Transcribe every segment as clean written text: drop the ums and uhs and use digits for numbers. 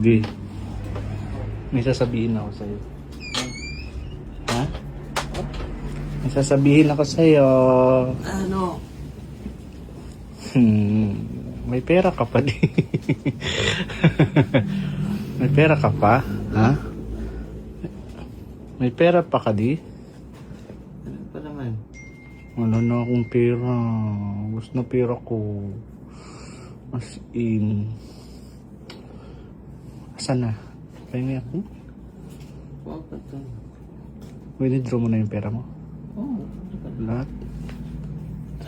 Di. May sasabihin ako sa'yo. Ha? May sasabihin ako sa'yo. Ano? May pera ka pa di. May pera ka pa? Ha? May pera pa ka di? Ano pa naman? Wala na akong pera. Gusto na pera ko. As in. Asan na? Pahingi ako? Oo, pa ito. Withdraw mo na yung pera mo? Oo. Lahat?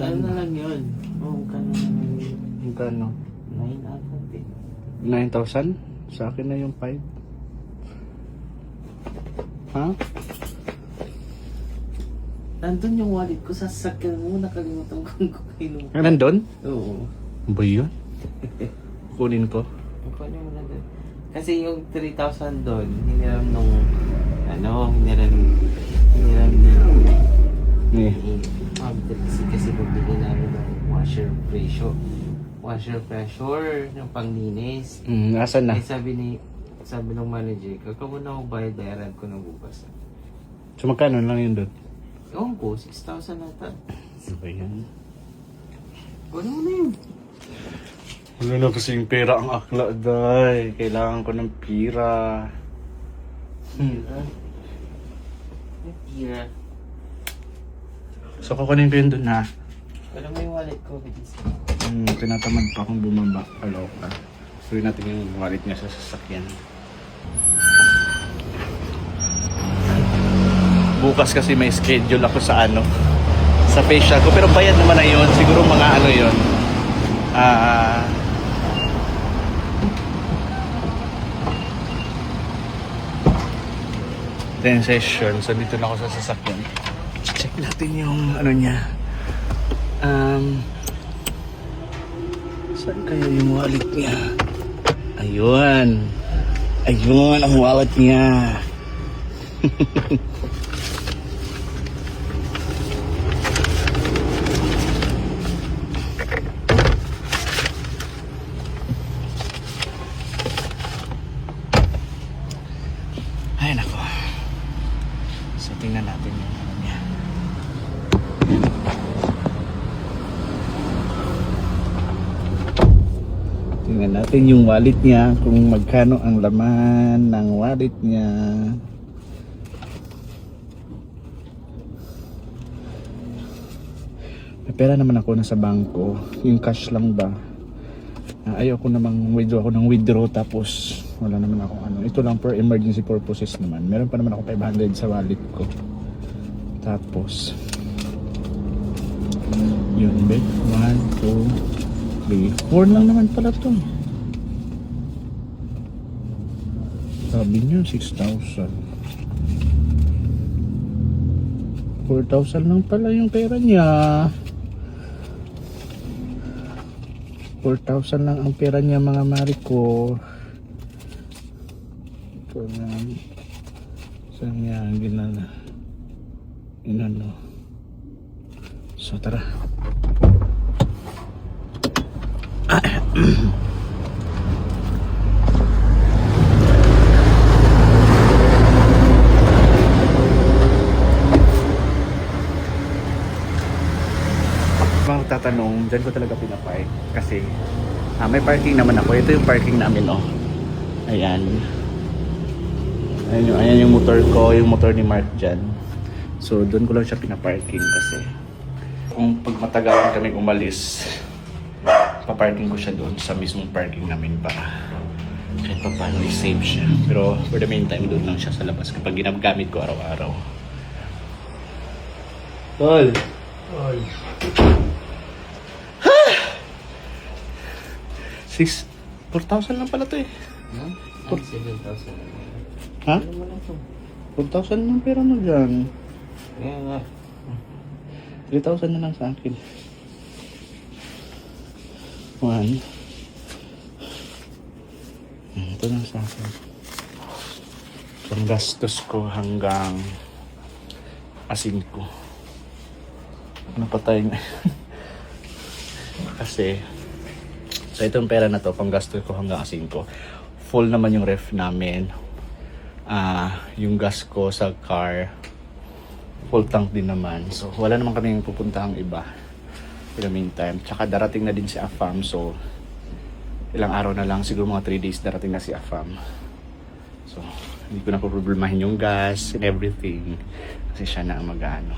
Ano na lang yun? Oo, kano na lang yun. Magkano? 9 ata din. 9,000? Sa akin na yung 5. Ha? Nandun yung wallet ko sa sasakyan mo. Nakalimutan ko kung kayo. Nandun? Oo. Ba yun? Kunin ko. Kunin mo na doon. Kasi yung 3,000 doon, hiniram nung, hiniram Eh. kasi bumili namin ng washer pressure ng panglinis. Asan na? Eh, sabi ng manager, kaka mo na ako bayad, bayaran ko ng bukas. So magkano lang yun doon? Ewan ko, 6,000 nata. Ano ba yan? Ano mo na yun? Wala na kasing pera ang akla, day. Kailangan ko ng pira. Tira. So kukunin ko yun doon ha. Wala mo yung wallet ko, bilis. Tinatamad pa akong bumaba. Hello ka. Suwi natin yung wallet niya sa sasakyan. Bukas kasi may schedule ako sa sa facial ko. Pero bayad naman na yun. Siguro mga yun. 10 session. So dito na ako sa sasakyan. Check natin yung niya. Saan kaya yung wallet niya? Ayun. Ayun ang wallet niya. Ay nako. So tingnan natin yung niya. Tingnan natin yung wallet niya, kung magkano ang laman ng wallet niya. May pera naman ako nasa bangko, yung cash lang ba. Ayoko namang withdraw ako ng withdraw tapos wala naman ako ito lang for emergency purposes naman. Meron pa naman ako 500 sa wallet ko. Tapos yun be, 1, 2, 3, 4 lang naman pala to. Sabi niyo 6,000. 4,000 lang pala yung pera niya. 4,000 lang ang pera niya mga mari ko. Ito lang. Saan niya inano. So tara. Tatanong, dyan ko talaga pinapark kasi may parking naman ako. Ito yung parking namin ayan yung motor ko, yung motor ni Mark dyan. So doon ko lang siya pinaparking kasi kung pag matagalan kami umalis, paparking ko siya doon sa mismong parking namin para kahit pa paano i-save siya. Pero for the meantime doon lang siya sa labas kapag ginagamit ko araw-araw. Tol! 4,000 lang pala to eh. 7,000. Ha? Ano mo na ito? 4,000 lang pera mo dyan. Kaya nga. 3,000 na lang sa akin. 1. Ito lang sa akin. Panggastos ko hanggang asin ko. Ano pa tayo na? Kasi sa itong pera na to, panggastos ko hanggang asin ko. full naman yung ref namin. Yung gas ko sa car, full tank din naman. So, wala naman kaming pupuntahang iba in the meantime. Tsaka darating na din si Afam. So, ilang araw na lang, siguro mga 3 days darating na si Afam. So, hindi ko na problemahin yung gas and everything. Kasi siya na ang mag-ano.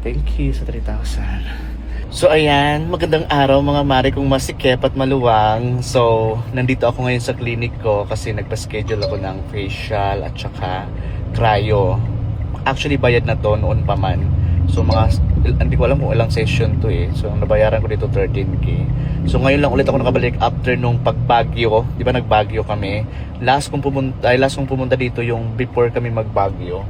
Thank you sa 3,000. So ayan, magandang araw mga mare kong masikip at maluwang. So, nandito ako ngayon sa clinic ko kasi nagpa-schedule ako ng facial at saka cryo. Actually, bayad na to noon pa man. So hindi ko alam kung ilang session to eh. So, ang nabayaran ko dito 13k. So, ngayon lang ulit ako nakabalik after nung pagbagyo. Di ba nagbagyo kami? Last kong pumunta dito yung before kami magbagyo.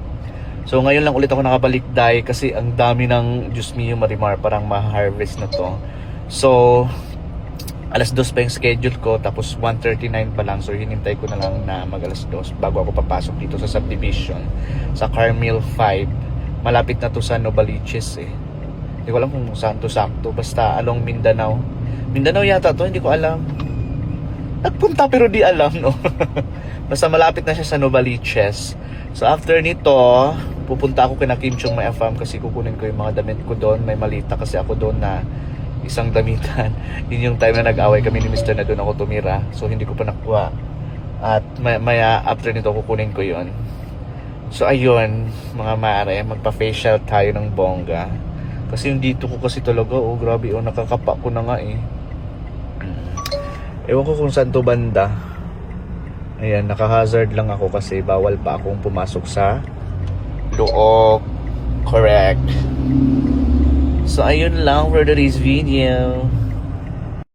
So ngayon lang ulit ako nakabalik dahil kasi ang dami ng Diyos mio Marimar, parang ma-harvest na to. So alas 2 pa yung schedule ko, tapos 1:39 pa lang. So hinintay ko na lang na mag alas 2 bago ako papasok dito sa subdivision sa Carmel 5. Malapit na to sa Novaliches eh. Hindi ko alam kung saan to sakto, basta along Mindanao. Mindanao yata to, hindi ko alam. Nagpunta pero di alam, no. Basta malapit na siya sa Novaliches. So after nito, pupunta ako kina Kim Chung May Afam kasi kukunin ko yung mga damit ko doon. May malita kasi ako doon na isang damitan. Yun yung time na nag-away kami ni Mr. na doon ako tumira. So hindi ko pa nakuha. At maya after nito kukunin ko yon. So ayun, mga mare, magpa-facial tayo ng bongga. Kasi yung dito ko kasi talaga, oh grabe, oh nakakapa ko na nga eh. Ewan ko kung saan to banda. Ayan, naka-hazard lang ako kasi bawal pa akong pumasok sa loob. Correct. So, ayun lang for today's video.